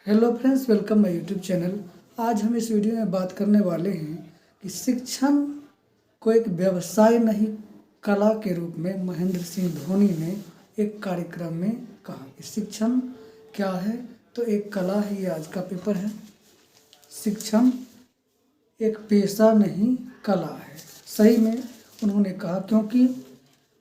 Hello friends, welcome my YouTube channel. आज हम इस वीडियो में बात करने वाले हैं कि शिक्षण को एक व्यवसाय नहीं कला के रूप में महेंद्र सिंह धोनी ने एक कार्यक्रम में कहा कि शिक्षण क्या है, तो एक कला है। ये आज का पेपर है। शिक्षण एक पेशा नहीं कला है। सही में उन्होंने कहा, क्योंकि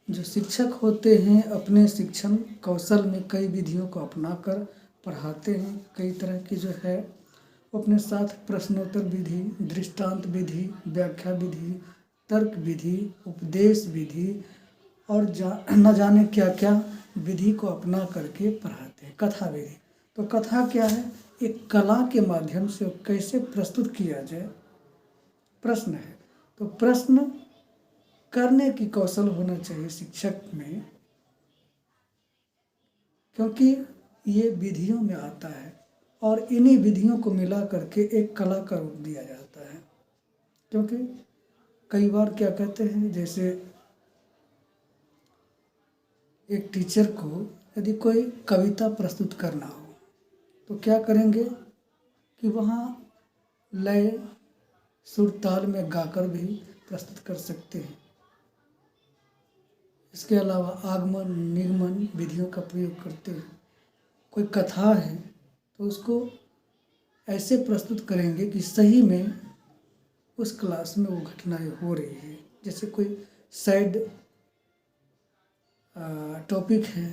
जो शिक्षक होते हैं अपने शिक्षण कौशल में कई विधियों को अपनाकर पढ़ाते हैं। कई तरह की जो है वो अपने साथ प्रश्नोत्तर विधि, दृष्टांत विधि, व्याख्या विधि, तर्क विधि, उपदेश विधि और न जाने क्या क्या विधि को अपना करके पढ़ाते हैं। कथा विधि, तो कथा क्या है? एक कला के माध्यम से कैसे प्रस्तुत किया जाए, प्रश्न है। तो प्रश्न करने की कौशल होना चाहिए शिक्षक में, क्योंकि ये विधियों में आता है और इन्हीं विधियों को मिला करके एक कला का रूप दिया जाता है। क्योंकि कई बार क्या कहते हैं, जैसे एक टीचर को यदि कोई कविता प्रस्तुत करना हो तो क्या करेंगे कि वहाँ लय सुर ताल में गाकर भी प्रस्तुत कर सकते हैं। इसके अलावा आगमन निगमन विधियों का प्रयोग करते हैं। कोई कथा है तो उसको ऐसे प्रस्तुत करेंगे कि सही में उस क्लास में वो घटनाएं हो रही है। जैसे कोई सैड टॉपिक है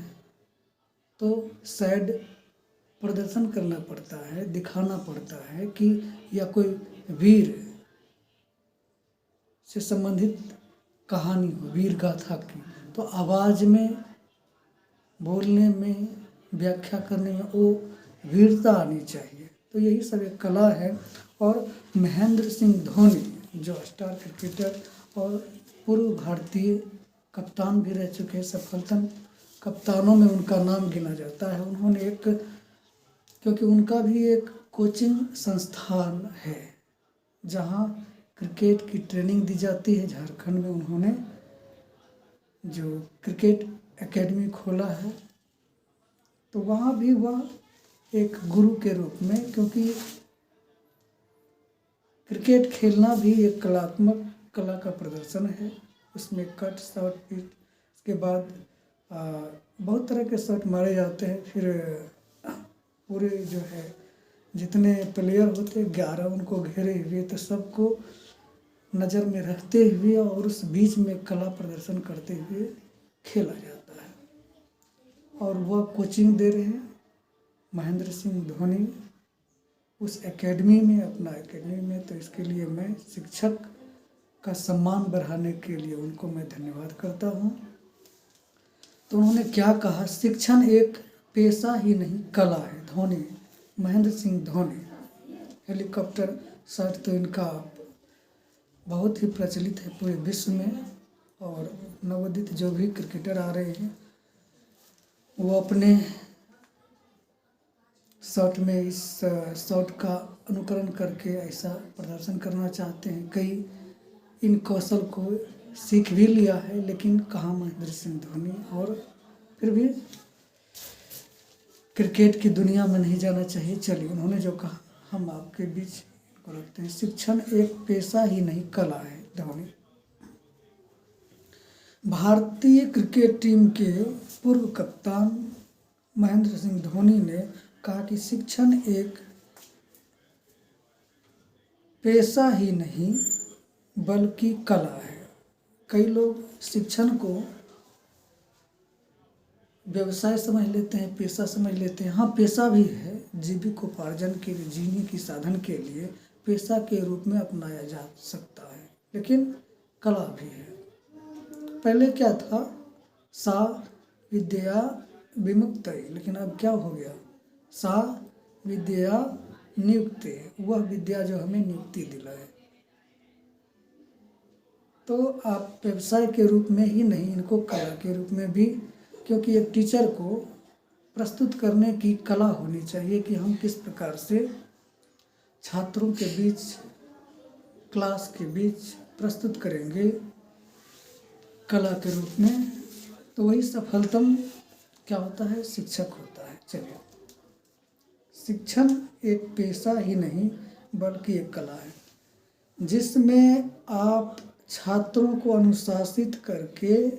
तो सैड प्रदर्शन करना पड़ता है, दिखाना पड़ता है कि या कोई वीर से संबंधित कहानी हो, वीर गाथा की, तो आवाज़ में, बोलने में, व्याख्या करने में वो वीरता आनी चाहिए। तो यही सब एक कला है। और महेंद्र सिंह धोनी जो स्टार क्रिकेटर और पूर्व भारतीय कप्तान भी रह चुके हैं, सफलतम कप्तानों में उनका नाम गिना जाता है। उन्होंने एक, क्योंकि उनका भी एक कोचिंग संस्थान है जहाँ क्रिकेट की ट्रेनिंग दी जाती है। झारखंड में उन्होंने जो क्रिकेट एकेडमी खोला है, तो वहाँ भी वह एक गुरु के रूप में, क्योंकि क्रिकेट खेलना भी एक कलात्मक कला का प्रदर्शन है। उसमें कट, शॉट, पिच, उसके बाद बहुत तरह के शॉट मारे जाते हैं। फिर पूरे जो है जितने प्लेयर होते हैं 11 उनको घेरे हुए, तो सबको नज़र में रखते हुए और उस बीच में कला प्रदर्शन करते हुए खेला जाता है। और वह कोचिंग दे रहे हैं महेंद्र सिंह धोनी उस एकेडमी में, अपना एकेडमी में। तो इसके लिए मैं शिक्षक का सम्मान बढ़ाने के लिए उनको मैं धन्यवाद करता हूँ। तो उन्होंने क्या कहा, शिक्षण एक पेशा ही नहीं कला है। धोनी, महेंद्र सिंह धोनी, हेलीकॉप्टर शॉट तो इनका बहुत ही प्रचलित है पूरे विश्व में। और नवोदित जो भी क्रिकेटर आ रहे हैं वो अपने शॉट में इस शॉट का अनुकरण करके ऐसा प्रदर्शन करना चाहते हैं। कई इन कौशल को सीख भी लिया है, लेकिन कहाँ महेंद्र सिंह धोनी, और फिर भी क्रिकेट की दुनिया में नहीं जाना चाहिए। चलिए, उन्होंने जो कहा हम आपके बीच इनको रखते हैं। शिक्षण एक पेशा ही नहीं कला है। धोनी, भारतीय क्रिकेट टीम के पूर्व कप्तान महेंद्र सिंह धोनी ने कहा कि शिक्षण एक पेशा ही नहीं बल्कि कला है। कई लोग शिक्षण को व्यवसाय समझ लेते हैं, पेशा समझ लेते हैं। हाँ, पेशा भी है, जीविकोपार्जन के लिए, जीने की साधन के लिए पेशा के रूप में अपनाया जा सकता है, लेकिन कला भी है। पहले क्या था, सा विद्या विमुक्त, लेकिन अब क्या हो गया, सा विद्या नियुक्ते, वह विद्या जो हमें नियुक्ति दिलाए। तो आप व्यवसाय के रूप में ही नहीं, इनको कला के रूप में भी, क्योंकि एक टीचर को प्रस्तुत करने की कला होनी चाहिए कि हम किस प्रकार से छात्रों के बीच, क्लास के बीच प्रस्तुत करेंगे कला के रूप में। तो वही सफलतम क्या होता है, शिक्षक होता है। चलिए, शिक्षण एक पेशा ही नहीं बल्कि एक कला है, जिसमें आप छात्रों को अनुशासित करके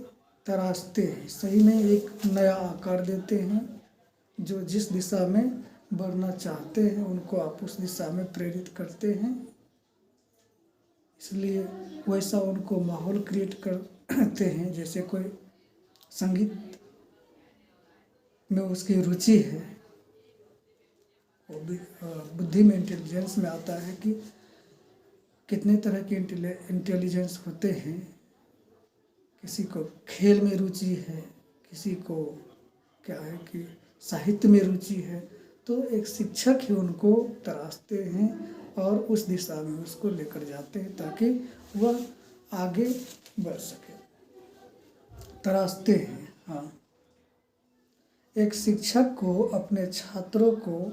तराशते हैं, सही में एक नया आकार देते हैं। जो जिस दिशा में बढ़ना चाहते हैं उनको आप उस दिशा में प्रेरित करते हैं, इसलिए वैसा उनको माहौल क्रिएट करते हैं। जैसे कोई संगीत में उसकी रुचि है, वो भी बुद्धि में, इंटेलिजेंस में आता है कि कितने तरह के इंटेलिजेंस होते हैं। किसी को खेल में रुचि है, किसी को क्या है कि साहित्य में रुचि है, तो एक शिक्षक ही उनको तराशते हैं और उस दिशा में उसको लेकर जाते हैं ताकि वह आगे बढ़ सके। तराशते हैं, हाँ। एक शिक्षक को अपने छात्रों को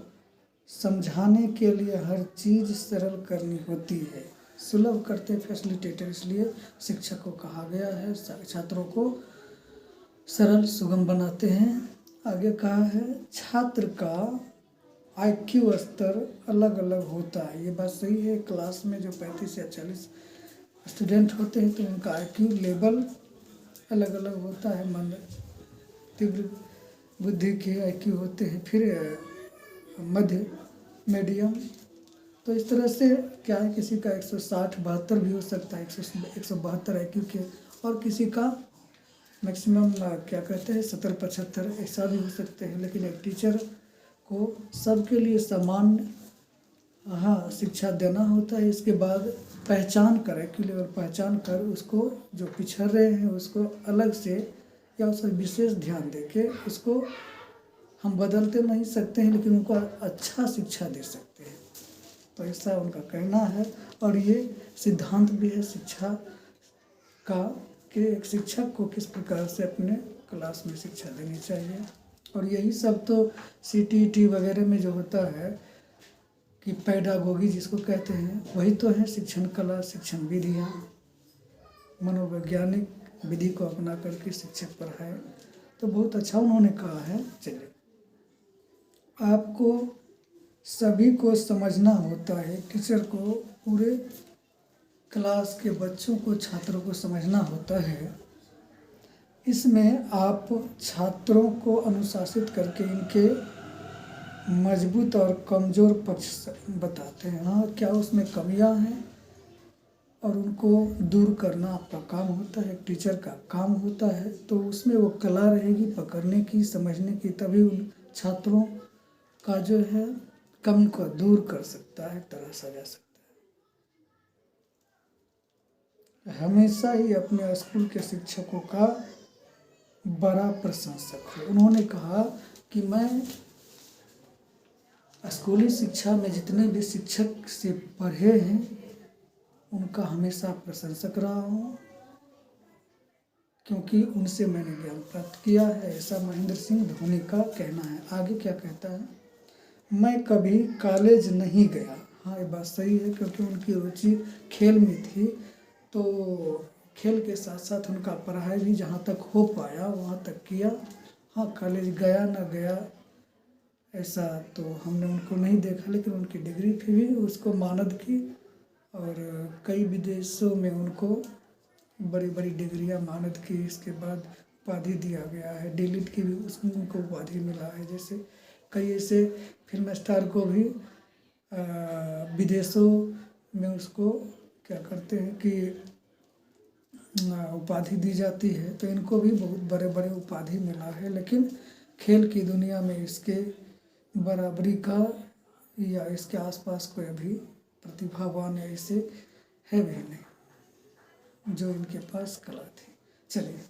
समझाने के लिए हर चीज़ सरल करनी होती है। सुलभ करते फैसिलिटेटर, इसलिए शिक्षक को कहा गया है छात्रों को सरल सुगम बनाते हैं। आगे कहा है छात्र का IQ स्तर अलग अलग होता है। ये बात सही है। क्लास में जो 35 या 40 स्टूडेंट होते हैं तो उनका IQ लेवल अलग अलग होता है। मंद तीव्र बुद्धि के IQ होते हैं, फिर मध्य, मीडियम। तो इस तरह से क्या है, किसी का 160-72 भी हो सकता है, 172 IQ के, और किसी का मैक्सिमम क्या कहते हैं 70-75 ऐसा भी हो सकते हैं। लेकिन एक टीचर को सबके लिए समान शिक्षा देना होता है। इसके बाद पहचान कर, IQ लेवल पहचान कर उसको जो पिछड़ रहे हैं उसको अलग से या उस पर विशेष ध्यान देके उसको हम बदलते नहीं सकते हैं, लेकिन उनको अच्छा शिक्षा दे सकते हैं। तो ऐसा उनका कहना है। और ये सिद्धांत भी है शिक्षा का कि एक शिक्षक को किस प्रकार से अपने क्लास में शिक्षा देनी चाहिए। और यही सब तो CTET वगैरह में जो होता है कि पैडागोगी जिसको कहते हैं, वही तो है शिक्षण कला, शिक्षण विधियाँ, मनोवैज्ञानिक विधि को अपना करके शिक्षक पढ़ाए। तो बहुत अच्छा उन्होंने कहा है। चलिए, आपको सभी को समझना होता है, टीचर को पूरे क्लास के बच्चों को, छात्रों को समझना होता है। इसमें आप छात्रों को अनुशासित करके इनके मजबूत और कमज़ोर पक्ष बताते हैं। हाँ, क्या उसमें कमियां हैं और उनको दूर करना आपका काम होता है, एक टीचर का काम होता है। तो उसमें वो कला रहेगी पकड़ने की, समझने की, तभी उन छात्रों का जो है कमी को दूर कर सकता है, तराशा जा सकता है। हमेशा ही अपने स्कूल के शिक्षकों का बड़ा प्रशंसक हूँ। उन्होंने कहा कि मैं स्कूली शिक्षा में जितने भी शिक्षक से पढ़े हैं उनका हमेशा प्रशंसक रहा हूँ, क्योंकि उनसे मैंने ज्ञान प्राप्त किया है। ऐसा महेंद्र सिंह धोनी का कहना है। आगे क्या कहता है, मैं कभी कॉलेज नहीं गया। हाँ, ये बात सही है, क्योंकि उनकी रुचि खेल में थी, तो खेल के साथ साथ उनका पढ़ाई भी जहाँ तक हो पाया वहाँ तक किया। हाँ, कॉलेज गया ना गया ऐसा तो हमने उनको नहीं देखा, लेकिन उनकी डिग्री थी भी उसको मानद की, और कई विदेशों में उनको बड़ी बड़ी डिग्रियां मानद की। इसके बाद उपाधि दिया गया है, डिलीट की भी उसमें उनको उपाधि मिला है। जैसे कई ऐसे फिल्म स्टार को भी विदेशों में उसको क्या करते हैं कि उपाधि दी जाती है। तो इनको भी बहुत बड़े बड़े उपाधि मिला है, लेकिन खेल की दुनिया में इसके बराबरी का या इसके आसपास कोई अभी प्रतिभावान ऐसे है भी नहीं जो इनके पास कला थी। चलिए,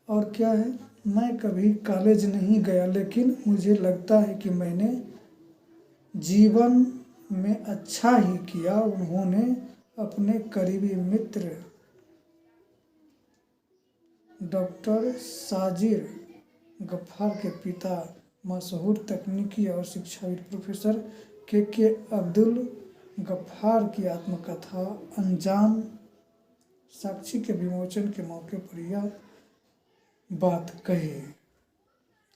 और क्या है, मैं कभी कॉलेज नहीं गया, लेकिन मुझे लगता है कि मैंने जीवन में अच्छा ही किया। उन्होंने अपने करीबी मित्र डॉक्टर साजिर गफ्फार के पिता, मशहूर तकनीकी और शिक्षाविद प्रोफेसर के अब्दुल गफ्फार की आत्मकथा अनजान साक्षी के विमोचन के मौके पर यह बात कही।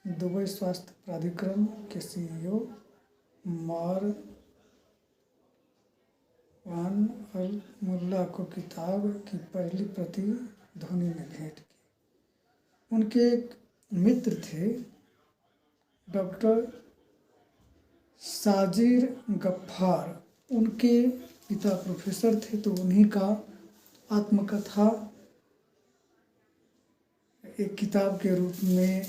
दुबई स्वास्थ्य प्राधिकरण के CEO मारवान अल मुल्ला को किताब की पहली प्रति धोनी ने भेंट की। उनके एक मित्र थे डॉक्टर साजिर गफ्फार, उनके पिता प्रोफेसर थे, तो उन्हीं का आत्मकथा एक किताब के रूप में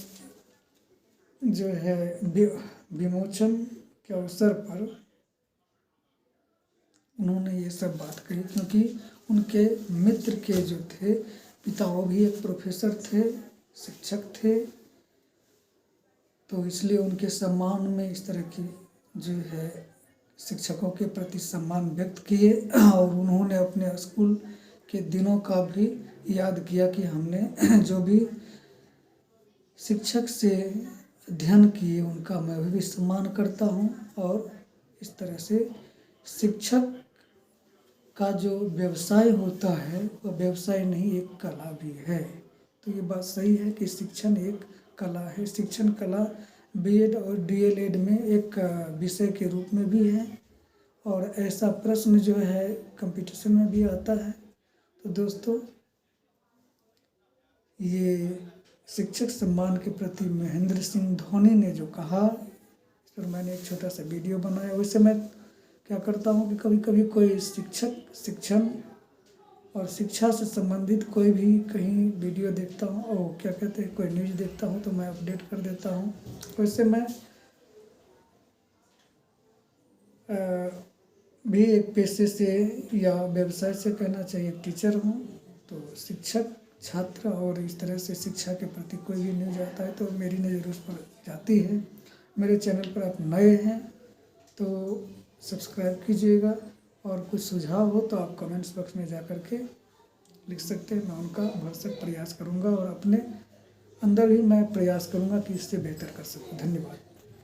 जो है विमोचन के अवसर पर उन्होंने ये सब बात कही, क्योंकि उनके मित्र के जो थे पिता, वो भी एक प्रोफेसर थे, शिक्षक थे, तो इसलिए उनके सम्मान में इस तरह की जो है शिक्षकों के प्रति सम्मान व्यक्त किए। और उन्होंने अपने स्कूल के दिनों का भी याद किया कि हमने जो भी शिक्षक से अध्ययन किए उनका मैं भी सम्मान करता हूँ, और इस तरह से शिक्षक का जो व्यवसाय होता है वह व्यवसाय नहीं, एक कला भी है। तो ये बात सही है कि शिक्षण एक कला है। शिक्षण कला बीएड और डीएलएड में एक विषय के रूप में भी है, और ऐसा प्रश्न जो है कंपटीशन में भी आता है। तो दोस्तों, ये शिक्षक सम्मान के प्रति महेंद्र सिंह धोनी ने जो कहा, इस पर मैंने एक छोटा सा वीडियो बनाया। वैसे मैं क्या करता हूँ कि कभी कभी कोई शिक्षक, शिक्षण और शिक्षा से संबंधित कोई भी कहीं वीडियो देखता हूँ, और क्या कहते हैं, कोई न्यूज़ देखता हूँ, तो मैं अपडेट कर देता हूँ। वैसे मैं भी एक पेशे से या व्यवसाय से कहना चाहिए टीचर हूँ। तो शिक्षक, छात्र और इस तरह से शिक्षा के प्रति कोई भी न्यूज़ आता है तो मेरी नज़र उस पर जाती है। मेरे चैनल पर आप नए हैं तो सब्सक्राइब कीजिएगा, और कुछ सुझाव हो तो आप कमेंट्स बॉक्स में जा कर के लिख सकते हैं। मैं उनका भरसक प्रयास करूंगा, और अपने अंदर ही मैं प्रयास करूंगा कि इससे बेहतर कर सकूं। धन्यवाद।